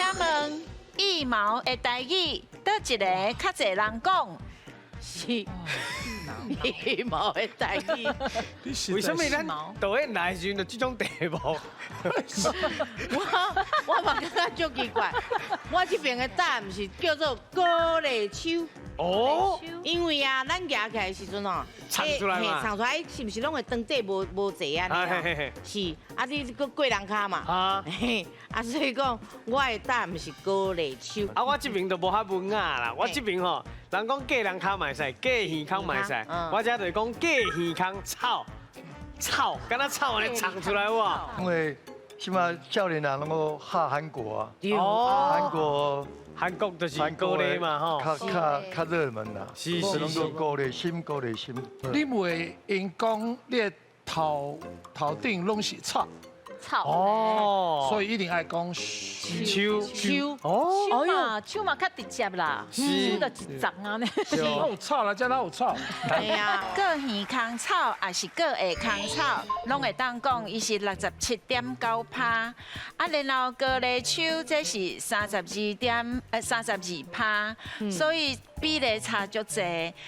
请问羽毛的台语，倒一个较侪人讲？是羽毛的代志。为什么咱导演来的时阵就这种题目？我嘛感觉足奇怪，我这边的答案是叫做高丽秋。哦，因为啊，咱夹起来的时阵哦，唱出来嘛唱出来是不是拢会当这无济啊？是，啊，你个过人卡嘛？啊，所以讲我的答案是高丽秋。啊，我这边就无遐文雅啦，我这边吼，人讲嫁人卡买使，嫁耳康买使，我这就是讲嫁耳康草，敢若草安尼唱出来哇。因为起码少年人能够下韩国啊，哦，韩国就是高丽嘛吼，较热门啦，是只能够高丽心。你袂因讲你的头顶拢是草，哦，所以一定爱讲秋哦，哦哟，手嘛较直接啦，手就一丛啊呢。哪有草啦，遮哪有草？哎呀，过耳康草，还是过下康草，拢会当讲伊是67.9%。啊，然后高丽秋这是32%，所以比例差足济。